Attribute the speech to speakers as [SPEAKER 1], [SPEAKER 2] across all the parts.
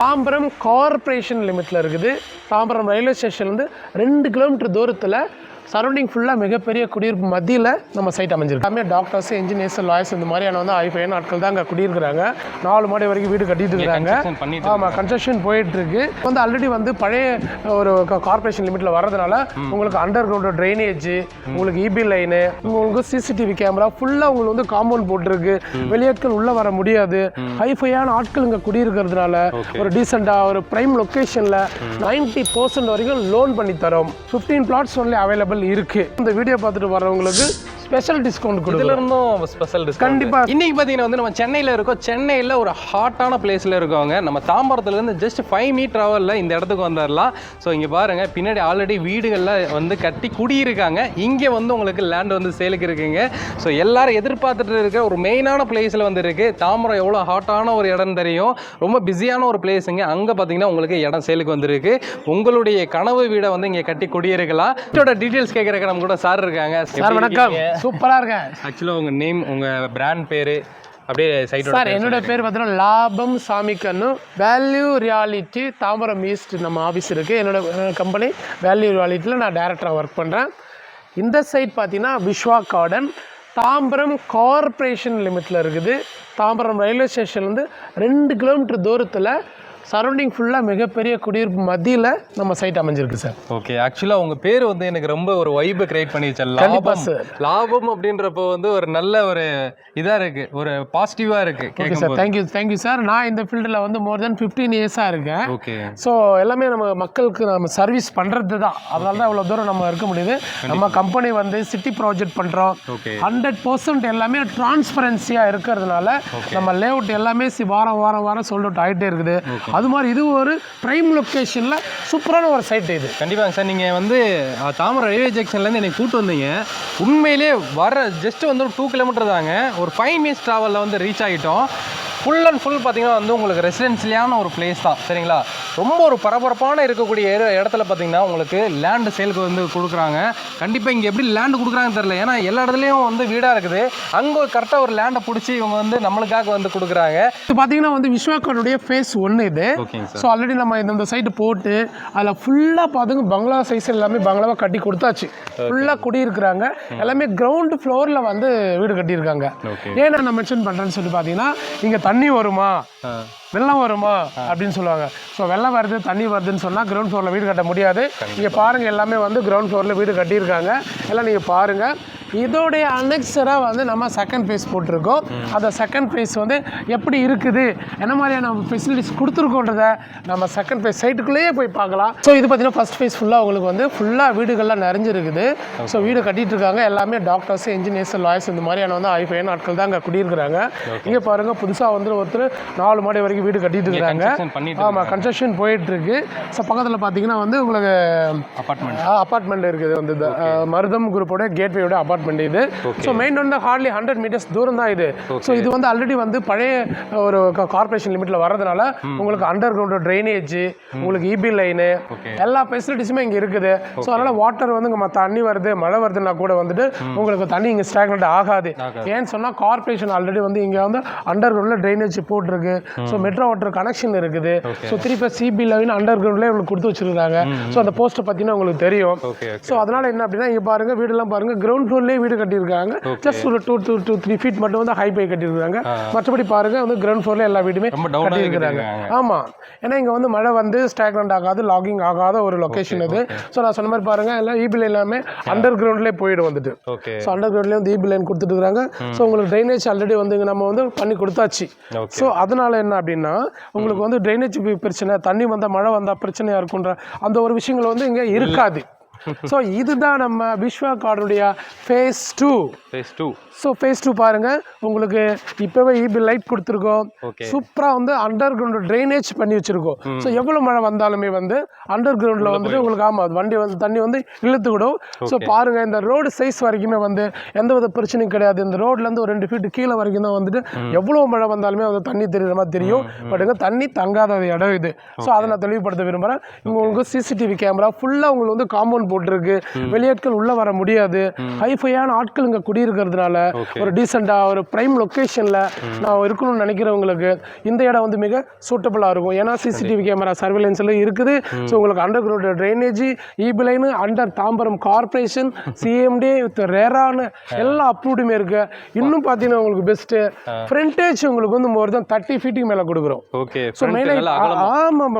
[SPEAKER 1] Tambaram corporation லிமிட்டில் இருக்குது. Tambaram railway ஸ்டேஷன்லேருந்து 2 kilometre தூரத்தில் சரௌண்டிங் ஃபுல்லாக மிகப்பெரிய குடியிருப்பு மத்தியில் நம்ம சைட் அமைஞ்சிருக்கு. எல்லாமே டாக்டர்ஸ், இன்ஜினியர்ஸ், லாயர்ஸ் இந்த மாதிரியான ஹைஃபையான ஆட்கள் தான் அங்கே குடியிருக்கிறாங்க. 4 மாடி வரைக்கும் வீடு கட்டிட்டு இருக்காங்க. ஆமாம், கன்ஸ்ட்ரக்ஷன் போயிட்டுருக்கு. ஆல்ரெடி பழைய ஒரு கார்ப்பரேஷன் லிமிட்டில் வரதுனால உங்களுக்கு அண்டர் கிரவுண்ட் ட்ரைனேஜ், உங்களுக்கு இபி லைனு, உங்களுக்கு சிசிடிவி கேமரா ஃபுல்லாக உங்களுக்கு காம்பவுண்ட் போட்டிருக்கு. வெளியாட்கள் உள்ளே வர முடியாது. ஹைஃபையான ஆட்கள் இங்கே குடியிருக்கிறதுனால ஒரு டீசெண்டாக ஒரு ப்ரைம் லொக்கேஷனில் 90% வரைக்கும் லோன் பண்ணி தரோம். 15 plots ஒன்லி அவைலபிள் இருக்கு. இந்த வீடியோ பார்த்துட்டு வரவங்களுக்கு ஸ்பெஷல் டிஸ்கவுண்ட் கொடுக்குறோம்.
[SPEAKER 2] ஸ்பெஷல் டிஸ்கவுண்ட்
[SPEAKER 1] கண்டிப்பா.
[SPEAKER 2] இன்னைக்கு பார்த்தீங்கன்னா நம்ம சென்னையில் இருக்கோம். சென்னையில் ஒரு ஹாட்டான பிளேஸில் இருக்கவங்க. நம்ம தாம்பரத்துலேருந்து ஜஸ்ட் 5 minute ட்ராவலில் இந்த இடத்துக்கு வந்துடலாம். ஸோ இங்கே பாருங்க, பின்னாடி ஆல்ரெடி வீடுகளில் கட்டி குடியிருக்காங்க. இங்கே உங்களுக்கு லேண்ட் சேலுக்கு இருக்குங்க. ஸோ எல்லாரும் எதிர்பார்த்துட்டு இருக்க ஒரு மெயினான பிளேஸில் இருக்கு. தாம்பரம் எவ்வளோ ஹாட்டான ஒரு இடம் தெரியும். ரொம்ப பிஸியான ஒரு பிளேஸுங்க. அங்கே பார்த்தீங்கன்னா உங்களுக்கு இடம் சேலுக்கு வந்துருக்கு. உங்களுடைய கனவு வீடை இங்கே கட்டி குடியிருக்கலாம். இதோட டீட்டெயில்ஸ் கேட்குறக்கு நம்ம கூட சார் இருக்காங்க.
[SPEAKER 1] சார் வணக்கம். சூப்பரா இருக்கேன்.
[SPEAKER 2] ஆக்சுவலாக உங்கள் நேம், உங்கள் பிராண்ட் பேர் அப்படியே சைட்.
[SPEAKER 1] சார் என்னோட பேர் பார்த்தீங்கன்னா லாபம் சாமிக்கன்னு, வேல்யூ ரியாலிட்டி தாம்பரம் ஈஸ்ட் நம்ம ஆஃபீஸ் இருக்குது. என்னோட கம்பெனி வேல்யூ ரியாலிட்டியில் நான் டைரக்டராக ஒர்க் பண்ணுறேன். இந்த சைட் பார்த்தீங்கன்னா விஸ்வா கார்டன் தாம்பரம் கார்ப்பரேஷன் லிமிட்டில் இருக்குது. தாம்பரம் ரயில்வே ஸ்டேஷன்லேருந்து 2 கிலோமீட்டர் தூரத்தில் சரௌண்டிங் ஃபுல்லாக மிகப்பெரிய குடியிருப்பு மத்தியில் நம்ம சைட் அமைஞ்சிருக்கு சார்.
[SPEAKER 2] ஓகே, ஆக்சுவலாக உங்கள் பேர் எனக்கு ரொம்ப ஒரு வைபை கிரியேட் பண்ணிச்சு. லாபம் லாபம் அப்படின்றப்போ ஒரு நல்ல ஒரு இதாக இருக்குது, ஒரு பாசிட்டிவாக இருக்குது.
[SPEAKER 1] Okay sir, thank you sir. நான் இந்த ஃபீல்டில் மோர் தென் 15 இயர்ஸாக இருக்கேன்.
[SPEAKER 2] ஓகே.
[SPEAKER 1] ஸோ எல்லாமே நம்ம மக்களுக்கு நம்ம சர்வீஸ் பண்ணுறது தான். அதனால தான் இவ்வளோ தூரம் நம்ம இருக்க முடியுது. நம்ம கம்பெனி சிட்டி ப்ராஜெக்ட் பண்ணுறோம். 100% எல்லாமே டிரான்ஸ்பரன்சியாக இருக்கிறதுனால நம்ம லேஅவுட் எல்லாமே வாரம் சோல்ட் அவுட் ஆகிட்டே இருக்குது. அது மாதிரி இது ஒரு பிரைம் லொக்கேஷனில் சூப்பரான ஒரு சைட் இது.
[SPEAKER 2] கண்டிப்பாங்க சார். நீங்கள் தாம்பரம் ரயில்வே ஜங்ஷன்லேருந்து என்னை கூப்பிட்டு வந்தீங்க. உண்மையிலே வர ஜஸ்ட் ஒரு 2 கிலோமீட்டர் தாங்க. ஒரு 5 minutes ட்ராவலில் ரீச் ஆகிட்டோம். ஃபுல் அண்ட் ஃபுல் பார்த்தீங்கன்னா உங்களுக்கு ரெசிடென்சியலான ஒரு பிளேஸ் தான். சரிங்களா? ரொம்ப ஒரு பரபரப்பான இருக்கக்கூடிய இடத்துல பார்த்தீங்கன்னா உங்களுக்கு லேண்டு சேலுக்கு கொடுக்குறாங்க. கண்டிப்பாக இங்கே எப்படி லேண்டு கொடுக்குறாங்கன்னு தெரியல. ஏன்னா எல்லா இடத்துலையும் வீடாக இருக்குது. அங்கே கரெக்டாக ஒரு லேண்டை பிடிச்சி இவங்க நம்மளுக்காக கொடுக்குறாங்க.
[SPEAKER 1] இது பார்த்தீங்கன்னா விஸ்வாக்கார்டுடைய ஃபேஸ் 1 இது. ஸோ ஆல்ரெடி நம்ம இந்த சைட்டு போட்டு அதில் ஃபுல்லாக பார்த்துங்க பங்களா சைஸ் எல்லாமே பங்களாவாக கட்டி கொடுத்தாச்சு. ஃபுல்லாக குடியிருக்கிறாங்க. எல்லாமே கிரவுண்ட் ஃப்ளோரில் வீடு கட்டியிருக்காங்க. ஏன் நான் மென்ஷன் பண்ணுறேன்னு சொல்லி பார்த்தீங்கன்னா, இங்கே தண்ணி வருமா, வெள்ளம் வருமா அப்படின்னு சொல்லுவாங்க. ஸோ வெள்ளம் வருது, தண்ணி வருதுன்னு சொன்னால் கிரவுண்ட் ஃப்ளோரில் வீடு கட்ட முடியாது. இங்கே பாருங்கள், எல்லாமே கிரவுண்ட் ஃப்ளோரில் வீடு கட்டியிருக்காங்க. எல்லாம் நீங்கள் பாருங்கள். இதோடைய அனெக்ஸராக நம்ம செகண்ட் ஃபேஸ் போட்டிருக்கோம். அந்த செகண்ட் ஃபேஸ் எப்படி இருக்குது, என்ன மாதிரியான ஃபெசிலிட்டிஸ் கொடுத்துருக்கோன்றத நம்ம செகண்ட் ஃபேஸ் சைட்டுக்குள்ளேயே போய் பார்க்கலாம். ஸோ இது பார்த்தீங்கன்னா ஃபஸ்ட் ஃபேஸ் ஃபுல்லாக உங்களுக்கு ஃபுல்லாக வீடுகள்லாம் நிறைஞ்சிருக்குது. ஸோ வீடு கட்டிட்டு இருக்காங்க. எல்லாமே டாக்டர்ஸ், இன்ஜினியர்ஸ், லாயர்ஸ் இந்த மாதிரியான ஹைஃபையான ஆட்கள் தான் அங்கே குடியிருக்கிறாங்க. இங்கே பாருங்கள், புதுசாக ஒருத்தர் 4 மாடி வரைக்கும் வீடு கட்டிட்டு இருக்காங்க. ஆமாம், கன்ஸ்ட்ரக்ஷன் போயிட்டு இருக்கு. ஸோ பக்கத்தில் பார்த்தீங்கன்னா உங்களுக்கு அப்பார்ட்மெண்ட் இருக்குது. மருதம் குரூப்போட கேட்வேயோட அப்பார்ட்மெண்ட் இது. ஸோ மெயின் ஹார்ட்லி 100 meters தூரம் தான் இது. ஸோ இது ஆல்ரெடி பழைய ஒரு கார்ப்பரேஷன் லிமிட்டில் வரதுனால உங்களுக்கு அண்டர் கிரவுண்ட் ட்ரைனேஜ், உங்களுக்கு இபி லைனு, எல்லா ஃபெசிலிட்டிஸுமே இங்கே இருக்குது. ஸோ அதனால் வாட்டர் இங்கே தண்ணி வருது, மழை வருதுன்னா கூட உங்களுக்கு தண்ணி இங்கே ஸ்டாக்னட் ஆகாது. ஏன்னு சொன்னால் கார்ப்பரேஷன் ஆல்ரெடி இங்கே அண்டர் கிரவுண்டில் ட்ரைனேஜ் போட்டிருக்கு. ஸோ மெட்ரோ வாட்டர் கனெக்ஷன் இருக்குது. ஸோ 3+ சிபி லைன் அண்டர் கிரவுண்ட்லேயே உங்களுக்கு கொடுத்து வச்சிருக்காங்க. ஸோ அந்த போஸ்ட்டை பார்த்தீங்கன்னா உங்களுக்கு தெரியும். ஸோ அதனால் என்ன அப்படின்னா, இங்கே பாருங்கள், வீடெல்லாம் பாருங்கள், கிரவுண்ட் ஃப்ளோர்லேயே வீடு கட்டியிருக்காங்க. ஜஸ்ட் ஒரு 2 to 3 feet மட்டும் ஹைபை கட்டியிருக்காங்க. மற்றபடி பாருங்க கிரவுண்ட் ஃப்ளோர்ல எல்லா வீடுமே கட்டியிருக்கிறாங்க. ஆமா, ஏன்னா இங்க மழை ஸ்டாக்னண்ட் ஆகாது, லாகிங் ஆகாத ஒரு லொகேஷன் இது. ஸோ நான் சொன்ன மாதிரி பாருங்க, எல்லாம் இபி எல்லாமே அண்டர் கிரவுண்ட்லேயே போயிடும் ஸோ அண்டர் கிரவுண்ட்லேயே இபி லைன் கொடுத்துட்டு இருக்காங்க. ஸோ உங்களுக்கு ட்ரைனேஜ் ஆல்ரெடி நம்ம பண்ணி கொடுத்தாச்சு. ஸோ அதனால என்ன அப்படின்னா, உங்களுக்கு ட்ரைனேஜ் பிரச்சனை, தண்ணி மழை வந்தா பிரச்சனையா இருக்குன்ற அந்த ஒரு விஷயங்கள் இங்க இருக்காது. ஸோ இதுதான் நம்ம விஸ்வா கார்டுடைய ஃபேஸ் 2. ஸோ ஃபேஸ் 2 பாருங்கள், உங்களுக்கு இப்போவே இபி லைட் கொடுத்துருக்கோம். சூப்பராக அண்டர் கிரவுண்ட் ட்ரைனேஜ் பண்ணி வச்சுருக்கோம். ஸோ எவ்வளோ மழை வந்தாலுமே அண்டர் கிரவுண்டில் உங்களுக்கு ஆமாம் வண்டி தண்ணி இழுத்துக்கிடும். ஸோ பாருங்கள், இந்த ரோடு சைஸ் வரைக்குமே எந்த வித பிரச்சனையும் கிடையாது. இந்த ரோட்லேருந்து ஒரு 2 feet கீழே வரைக்கும் தான் எவ்வளோ மழை வந்தாலுமே தண்ணி தெரியுற மாதிரி தெரியும். பட் தண்ணி தங்காத இடம் இது. ஸோ அதை நான் தெளிவுபடுத்த விரும்புகிறேன். இங்கே உங்களுக்கு சிசிடிவி கேமரா ஃபுல்லாக உங்களுக்கு காம்பவுண்ட் போட்டிருக்கு, வெளியாட்கள் உள்ள வர முடியாது, ஹைஃபையான ஆட்கள் இங்கே குடியிருக்கிறதுனால ஒரு டீசெண்டாக ஒரு ப்ரைம் லொக்கேஷனில் நான் இருக்கணும்னு நினைக்கிறவங்களுக்கு இந்த இடம் வந்து மிக சூட்டபுளாக இருக்கும். ஏன்னா சிசிடிவி கேமரா சர்வேலன்ஸில் இருக்குது. ஸோ உங்களுக்கு underground drainage, EB line, under Tambaram corporation, CMD with ரேரான எல்லா அப்ரூவ்டுமே இருக்கு. இன்னும் பார்த்தீங்கன்னா உங்களுக்கு பெஸ்ட்டு ஃப்ரண்டேஜ் உங்களுக்கு வந்து மோர் தான் 30 ஃபீட்டுக்கு மேலே கொடுக்குறோம்.
[SPEAKER 2] ஓகே.
[SPEAKER 1] ஸோ மெயினாக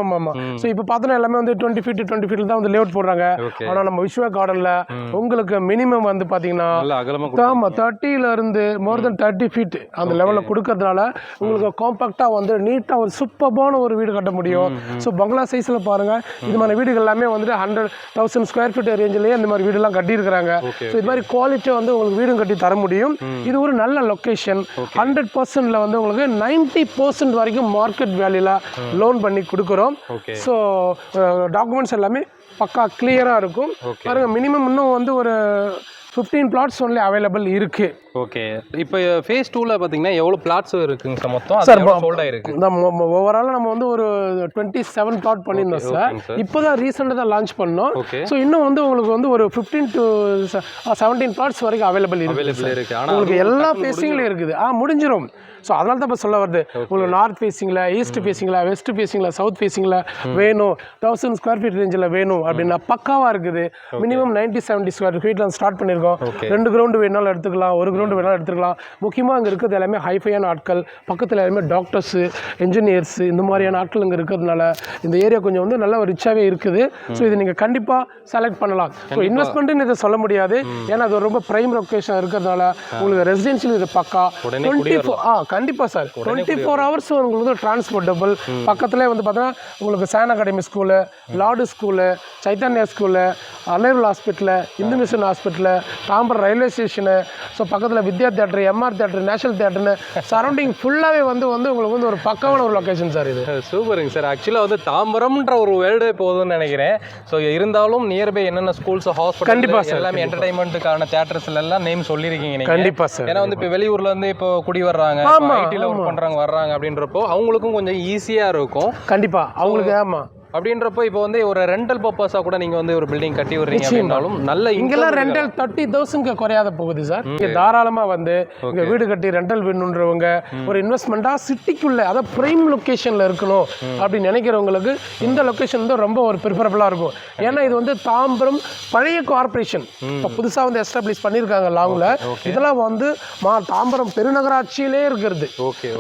[SPEAKER 1] ஆமாம். ஸோ இப்போ பார்த்தோன்னா எல்லாமே வந்து 20 ஃபீட் தான் வந்து லேஅவுட் போடுறாங்க. ஆனால் நம்ம விஸ்வா கார்டனில் உங்களுக்கு மினிமம் வந்து பார்த்தீங்கன்னா 30ல இருந்து மோர் தென் 30 ஃபீட் அந்த லெவலில் கொடுக்கறதுனால உங்களுக்கு காம்பாக்டாக வந்து நீட்டாக ஒரு சூப்பர்பான ஒரு வீடு கட்ட முடியும். ஸோ பங்களா சைஸில் பாருங்கள், இது மாதிரி வீடுகள் எல்லாமே வந்துட்டு 100,000 ஸ்கொயர் ஃபீட் ரேஞ்சிலேயே இந்த மாதிரி வீடுலாம் கட்டியிருக்கிறாங்க. ஸோ இது மாதிரி குவாலிட்டியாக வந்து உங்களுக்கு வீடும் கட்டி தர முடியும். இது ஒரு நல்ல லொக்கேஷன். 100%ல வந்து உங்களுக்கு 90% வரைக்கும் மார்க்கெட் வேல்யூல லோன் பண்ணி கொடுக்குறோம். ஸோ டாக்குமெண்ட்ஸ் எல்லாமே பக்கா கிளியராக இருக்கும். பாருங்க, மினிமம் இன்னும் வந்து ஒரு 15 plots ஒன்லி அவைலபிள் இருக்கு.
[SPEAKER 2] ஓகே. இப்போ ஃபேஸ் 2ல பார்த்தீங்கன்னா எவ்வளோ பிளாட்ஸ் இருக்குங்க சார் மொத்தம்? சார் சோல்ட் ஆயிருக்கு.
[SPEAKER 1] ஓவரால் நம்ம வந்து ஒரு 27 plot பண்ணியிருந்தோம் சார். இப்போ தான் ரீசெண்டாக தான் லான்ச் பண்ணோம். ஸோ இன்னும் வந்து உங்களுக்கு வந்து ஒரு 15 to 17 plots வரைக்கும் அவைலபிள் இருக்கு. உங்களுக்கு எல்லா ஃபேஸிங்லையும் இருக்குது. முடிஞ்சிடும். ஸோ அதனால தான் இப்போ சொல்ல வருது, உங்களுக்கு நார்த் ஃபேஸிங்கில், ஈஸ்ட் ஃபேஸிங்கில், வெஸ்ட் ஃபேஸிங்கில், சவுத் ஃபேஸிங்கில் வேணும், 1000 ஸ்கொயர் ஃபீட் ரேஞ்சில் வேணும் அப்படின்னா பக்காவாக இருக்குது. மினிமம் 90-70 ஸ்கொயர் ஃபீட்டில் ஸ்டார்ட் பண்ணியிருக்கோம். 2 கிரவுண்டு வேணாலும் எடுத்துக்கலாம், 1 கிரவுண்டு வேணாலும் எடுத்துக்கலாம். முக்கியமாக அங்கே இருக்கிறது எல்லாமே ஹைஃபையான ஆட்கள், பக்கத்தில் எல்லாமே டாக்டர்ஸு, என்ஜினியர்ஸு, இந்த மாதிரியான ஆட்கள் இங்கே இருக்கிறதுனால இந்த ஏரியா கொஞ்சம் வந்து நல்லா ரிச்சாகவே இருக்குது. ஸோ இது நீங்கள் கண்டிப்பாக செலக்ட் பண்ணலாம். ஸோ இன்வெஸ்ட்மெண்ட்டுன்னு இதை சொல்ல முடியாது, ஏன்னா அது ரொம்ப ப்ரைம் லொக்கேஷன் இருக்கிறதுனால உங்களுக்கு ரெசிடென்ஷியல் இது பக்கா 24 கண்டிப்பாக சார் 24 hours உங்களுக்கு டிரான்ஸ்போர்ட்டபிள். பக்கத்துலேயே வந்து பார்த்தீங்கன்னா உங்களுக்கு San Academy school, Lord school, Chaitanya school, அனைருல் hospital, Hindu mission hospital, Tambaram railway station, so பக்கத்தில் Vidya theatre, MR theatre, national தேட்டர்னு சரௌண்டிங் ஃபுல்லாகவே வந்து உங்களுக்கு வந்து ஒரு பக்காவான ஒரு லொக்கேஷன் சார் இது.
[SPEAKER 2] சூப்பருங்க சார். ஆக்சுவலாக வந்து தாம்பரம்ன்ற ஒரு வேர்டே போதும்னு நினைக்கிறேன். ஸோ இருந்தாலும் நியர்பை என்னென்ன ஸ்கூல்ஸ், ஹாஸ்பிட்டல்,
[SPEAKER 1] கண்டிப்பாக சார்
[SPEAKER 2] எல்லாமே என்டர்டைன்மெண்ட்டுக்கான தேட்டர்ஸ்ல எல்லாம் நேம் சொல்லியிருக்கீங்க.
[SPEAKER 1] கண்டிப்பாக சார்.
[SPEAKER 2] ஏன்னா வந்து இப்போ வெளியூர்ல இருந்து இப்போ குடி வர்றாங்க, ஐடில ஒர்க் பண்றாங்க வர்றாங்க அப்படின்றப்போ அவங்களுக்கும் கொஞ்சம் ஈஸியா இருக்கும்.
[SPEAKER 1] கண்டிப்பா அவங்களுக்கு. ஆமா.
[SPEAKER 2] அப்படின்றப்போ இப்போ வந்து ஒரு ரெண்டல் பர்பஸாக கூட நீங்கள் வந்து ஒரு பில்டிங் கட்டி விடுறீங்க அப்படின்னாலும் நல்ல
[SPEAKER 1] இங்கெல்லாம் ரெண்டல் 30,000 குறையாத போகுது சார். இங்கே தாராளமாக வந்து இங்கே வீடு கட்டி ரெண்டல் வேணுன்றவங்க ஒரு இன்வெஸ்ட்மெண்ட்டாக சிட்டிக்குள்ளே, அதாவது ப்ரைம் லொக்கேஷனில் இருக்கணும் அப்படின்னு நினைக்கிறவங்களுக்கு இந்த லொக்கேஷன் வந்து ரொம்ப ஒரு ப்ரிஃபரபுளாக இருக்கும். ஏன்னா இது வந்து தாம்பரம் பழைய கார்பரேஷன் இப்போ புதுசாக வந்து எஸ்டாப்ளிஷ் பண்ணியிருக்காங்க லாங்கில். இதெல்லாம் வந்து தாம்பரம் பெருநகராட்சியிலே இருக்கிறது.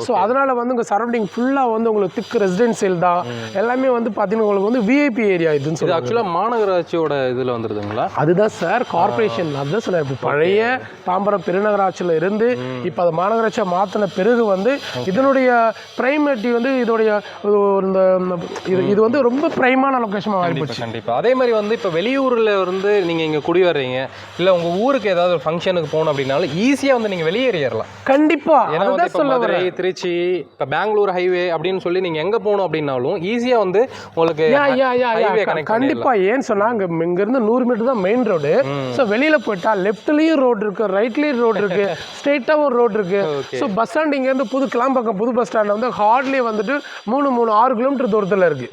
[SPEAKER 1] ஸோ அதனால் வந்து உங்கள் சரௌண்டிங் ஃபுல்லாக வந்து உங்களுக்கு திக் ரெசிடென்சியல் தான். எல்லாமே வந்து பார்த்தீங்கன்னா உங்களுக்கு வந்து விஐபி ஏரியா இதுன்னு சொல்லி.
[SPEAKER 2] ஆக்சுவலாக மாநகராட்சியோட இதில் வந்துருதுங்களா?
[SPEAKER 1] அதுதான் சார் கார்பரேஷன். அதுதான் சார் இப்போ பழைய தாம்பரம் பெருநகராட்சியில் இருந்து இப்போ அது மாநகராட்சியை மாற்றின பிறகு வந்து இதனுடைய பிரைமேட்டி வந்து இதோடைய இந்த இது வந்து ரொம்ப பிரைமான லொக்கேஷனாக ஆகிப்போச்சு.
[SPEAKER 2] கண்டிப்பாக. அதே மாதிரி வந்து இப்போ வெளியூரில் இருந்து நீங்கள் இங்கே குடி வர்றீங்க, இல்லை உங்கள் ஊருக்கு ஏதாவது ஒரு ஃபங்க்ஷனுக்கு போகணும் அப்படின்னாலும் ஈஸியாக வந்து நீங்கள் வெளியேறிடலாம்.
[SPEAKER 1] கண்டிப்பாக.
[SPEAKER 2] ஏன்னா வந்து இப்போ மதுரை, திருச்சி, இப்போ பெங்களூர் ஹைவே அப்படின்னு சொல்லி நீங்கள் எங்கே போகணும் அப்படின்னாலும் ஈஸியாக வந்து
[SPEAKER 1] கண்டிப்பா. ஏன்னு சொன்னா இங்க இருந்து 100 மீட்டர் தான் மெயின் ரோடு. சோ வெளியில போயிட்டா லெஃப்ட்லயும் ரோடு இருக்கு, ரைட்லயும் ரோடு இருக்கு, ஸ்ட்ரெயிட்டாவும் ஒரு ரோடு இருக்கு. சோ பஸ் ஸ்டாண்ட் இங்க இருந்து புது கிளாம்பாக்கம் புது பஸ் ஸ்டாண்ட் வந்து ஹார்ட்லி வந்துட்டு 6 கிலோமீட்டர் தூரத்துல இருக்கு.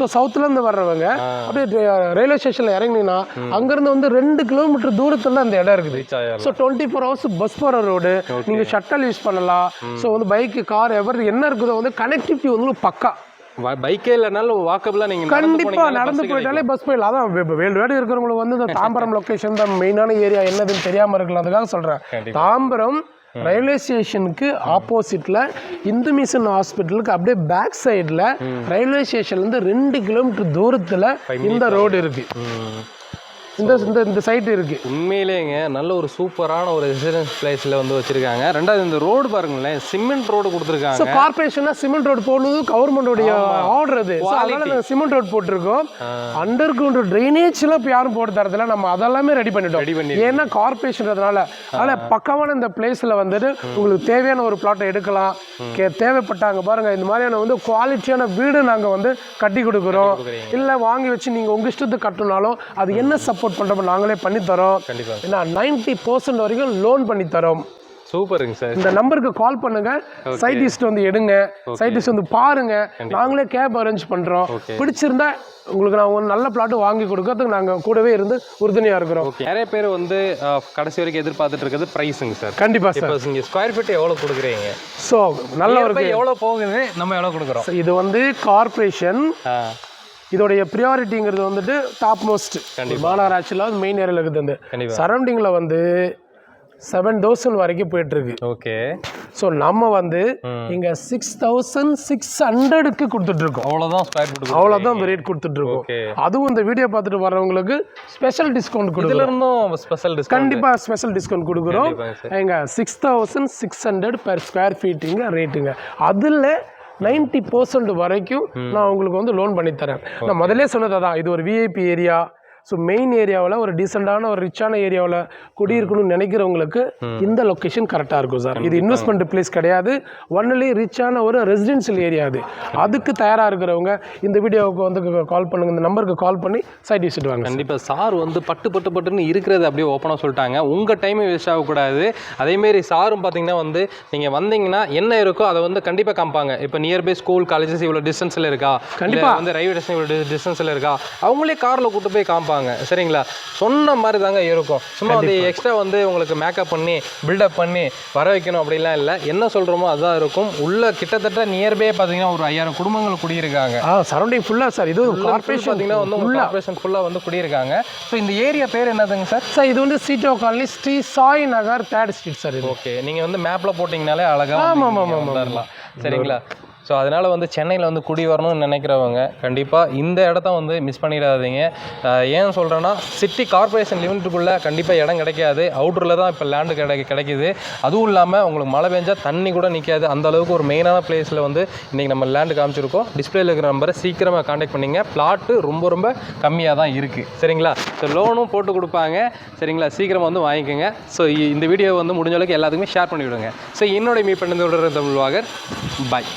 [SPEAKER 1] சோ சவுத்ல இருந்து வர்றவங்க அப்படியே ரயில்வே ஸ்டேஷன்ல இறங்கினீங்கன்னா அங்க இருந்து வந்து 2 கிலோமீட்டர் தூரத்துல அந்த இடம் இருக்குது. சோ 24 hours பஸ் போற ரோடு, நீங்க ஷட்டல் யூஸ் பண்ணலாம். சோ வந்து பைக், கார் எவர் என்ன இருக்குதோ வந்து கனெக்டிவிட்டி வந்து பக்கா.
[SPEAKER 2] பைக்கே இல்லைனாலும் வாக்கபிளாக நீங்கள்
[SPEAKER 1] கண்டிப்பாக நடந்து போயிட்டாலே பஸ் போயிடலாம். அதான் வேல்வேடு இருக்கிறவங்களுக்கு வந்து இந்த தாம்பரம் லொக்கேஷன் தான் மெயினான ஏரியா, என்னதுன்னு தெரியாமல் இருக்கலாம். அதுக்காக சொல்கிறேன். தாம்பரம் ரயில்வே ஸ்டேஷனுக்கு ஆப்போசிட்டில் இந்து மிஷன் ஹாஸ்பிட்டலுக்கு அப்படியே பேக் சைடில் ரயில்வே ஸ்டேஷன்லேருந்து 2 கிலோமீட்டர் தூரத்தில் இந்த ரோடு இருக்குது. இந்த சைட் இருக்கு.
[SPEAKER 2] உண்மையிலேங்க நல்ல ஒரு சூப்பரான ஒரு ரெசிடென்ஸ் பிளேஸ்ல வந்து வச்சிருக்காங்க. ரெண்டாவது இந்த ரோடு பாருங்களேன், சிமெண்ட் ரோடு கொடுத்துருக்காங்க.
[SPEAKER 1] கார்பரேஷனா சிமெண்ட் ரோடு போடுறது கவர்மெண்டோடைய ஆர்டர். அது அதனால சிமெண்ட் ரோடு போட்டிருக்கோம். அண்டர் கிரவுண்ட் ட்ரைனேஜ் எல்லாம் இப்போ யாரும் போட்டு தரதில்ல, நம்ம அதெல்லாமே ரெடி பண்ணிட்டோம். ஏன்னா கார்பரேஷன்றதுனால அதனால பக்கமான இந்த பிளேஸ்ல வந்துட்டு உங்களுக்கு தேவையான ஒரு பிளாட்டை எடுக்கலாம். தேவைப்பட்டாங்க பாருங்க, இந்த மாதிரியான வந்து குவாலிட்டியான வீடு நாங்கள் வந்து கட்டி கொடுக்குறோம். இல்லை வாங்கி வச்சு நீங்கள் உங்கள் இஷ்டத்துக்கு கட்டணும்னாலும் அது என்ன சப்போர்ட் பண்ணுறோம் நாங்களே பண்ணி தரோம். ஏன்னா 90% வரைக்கும் லோன் பண்ணி தரோம்.
[SPEAKER 2] சூப்பருங்க சார்.
[SPEAKER 1] இந்த நம்பருக்கு கால் பண்ணுங்க, சைட் லிஸ்ட் வந்து எடுங்க, சைட் லிஸ்ட் வந்து பாருங்க, நாங்களே கேப் அரேஞ்ச் பண்றோம். பிடிச்சிருந்தா உங்களுக்கு நான் ஒரு நல்ல பிளாட் வாங்கி கொடுக்கறதுக்கு நாங்க கூடவே இருந்து உறுதுணையா இருக்கிறோம்.
[SPEAKER 2] நிறைய பேர் வந்து கடைசி வரைக்கும் எதிர்பார்த்துட்டு இருக்கிறது பிரைஸுங்க சார்.
[SPEAKER 1] கண்டிப்பா சார்.
[SPEAKER 2] இப்போ நீங்க ஸ்கொயர் ஃபீட் எவ்வளவு கொடுக்குறீங்க?
[SPEAKER 1] ஸோ நல்ல ஒரு
[SPEAKER 2] எவ்வளவு போகுது, நம்ம எவ்வளவு கொடுக்குறோம்?
[SPEAKER 1] இது வந்து கார்பரேஷன், இதோடைய ப்ரியாரிட்டிங்கிறது வந்துட்டு டாப் மோஸ்ட். மாநகராட்சியில் மெயின் ஏரியாவில் இருக்குது. சரௌண்டிங்கில் வந்து 7,000 வரைக்கும் போயிட்டு இருக்கு.
[SPEAKER 2] ஓகே.
[SPEAKER 1] ஸோ நம்ம வந்து இங்க 6,600க்கு கொடுத்துட்டு இருக்கோம்.
[SPEAKER 2] அவ்வளோதான் ஸ்கொயர் ஃபீட்,
[SPEAKER 1] அவ்வளோதான் ரேட் கொடுத்துட்டு இருக்கோம். அதுவும் இந்த வீடியோ பார்த்துட்டு வரவங்களுக்கு ஸ்பெஷல் டிஸ்கவுண்ட் கொடுக்குறோம்.
[SPEAKER 2] ஸ்பெஷல் டிஸ்கவுண்ட் கண்டிப்பா
[SPEAKER 1] ஸ்பெஷல் டிஸ்கவுண்ட் கொடுக்குறோம். எங்க 6,600 பெர் ஸ்கொயர் ஃபீட்டுங்க ரேட்டுங்க. அதில் 90% வரைக்கும் நான் உங்களுக்கு வந்து லோன் பண்ணி தரேன். நான் முதல்ல சொன்னது தான், இது ஒரு விஐபி ஏரியா. ஸோ மெயின் ஏரியாவில் ஒரு டீசெண்டான ஒரு ரிச்சான ஏரியாவில் குடியிருக்கணும்னு நினைக்கிறவங்களுக்கு இந்த லொக்கேஷன் கரெக்டாக இருக்கும் சார். இது இன்வெஸ்ட்மெண்ட் பிளேஸ் கிடையாது, ஒன்லி ரிச்சான ஒரு ரெசிடென்ஷியல் ஏரியா. அதுக்கு தயாராக இருக்கிறவங்க இந்த வீடியோவுக்கு வந்து கால் பண்ணுங்க, இந்த நம்பருக்கு கால் பண்ணி சைட் விசிட் வாங்க.
[SPEAKER 2] கண்டிப்பாக சார் வந்து பட்டுன்னு இருக்கிறது அப்படியே ஓப்பனாக சொல்லிட்டாங்க. உங்கள் டைமே வேஸ்ட் ஆகக்கூடாது. அதேமாரி சாரும் பார்த்தீங்கன்னா வந்து நீங்கள் வந்தீங்கன்னா என்ன இருக்கோ அதை வந்து கண்டிப்பாக காமிப்பாங்க. இப்போ நியர்பை ஸ்கூல் காலேஜஸ் இவ்வளோ டிஸ்டன்ஸில் இருக்கா, கண்டிப்பாக வந்து ரயில்வே ஸ்டேஷன் இவ்வளோ டிஸ்டன்ஸில் இருக்கா, அவங்களே காரில் கூட்டு போய் காமிப்பாங்க. சரிங்களா? சொன்ன மாதிரி தாங்க இருக்கும். சும்மா அது எக்ஸ்ட்ரா வந்து உங்களுக்கு மேக்கப் பண்ணி பில்டப் பண்ணி வர வைக்கணும் அப்படிலாம் இல்லை. என்ன சொல்கிறோமோ அதுதான் இருக்கும். உள்ள கிட்டத்தட்ட நியர்பை பார்த்தீங்கன்னா ஒரு 5,000 குடும்பங்கள் குடியிருக்காங்க.
[SPEAKER 1] சரௌண்டிங் ஃபுல்லாக சார். இது கார்பரேஷன் பார்த்தீங்கன்னா வந்து
[SPEAKER 2] கார்பரேஷன் ஃபுல்லாக வந்து குடியிருக்காங்க. ஸோ இந்த ஏரியா பேர் என்னதுங்க சார்?
[SPEAKER 1] சார் இது வந்து சீட்டோ காலனி, ஸ்ரீ சாய் நகர் 3rd ஸ்ட்ரீட் சார்.
[SPEAKER 2] ஓகே. நீங்கள் வந்து மேப்பில் போட்டிங்கனாலே அழகாக வரலாம். சரிங்களா? ஸோ அதனால் வந்து சென்னையில் வந்து குடி வரணும்னு நினைக்கிறவங்க கண்டிப்பாக இந்த இடத்த வந்து மிஸ் பண்ணிடாதீங்க. ஏன் சொல்கிறேன்னா, சிட்டி கார்பரேஷன் லிமிட்டுக்குள்ளே கண்டிப்பாக இடம் கிடைக்காது. அவுட்டரில் தான் இப்போ லேண்டு கிடைக்குது. அதுவும் இல்லாமல் உங்களுக்கு மழை பெஞ்சால் தண்ணி கூட நிற்காது. அந்த அளவுக்கு ஒரு மெயினான பிளேஸில் வந்து இன்றைக்கி நம்ம லேண்டு காமிச்சிருக்கோம். டிஸ்பிளேல இருக்கிற நம்பரை சீக்கிரமாக காண்டாக்ட் பண்ணிங்க. பிளாட்டு ரொம்ப கம்மியாக தான் இருக்குது. சரிங்களா? ஸோ லோனும் போட்டு கொடுப்பாங்க. சரிங்களா? சீக்கிரமாக வந்து வாங்கிக்கோங்க. ஸோ இந்த வீடியோ வந்து முடிஞ்ச அளவுக்கு எல்லாத்துக்குமே ஷேர் பண்ணிவிடுங்க. ஸோ என்னோட மீட் பண்ணதோட தமிழ் வாகர். பாய்.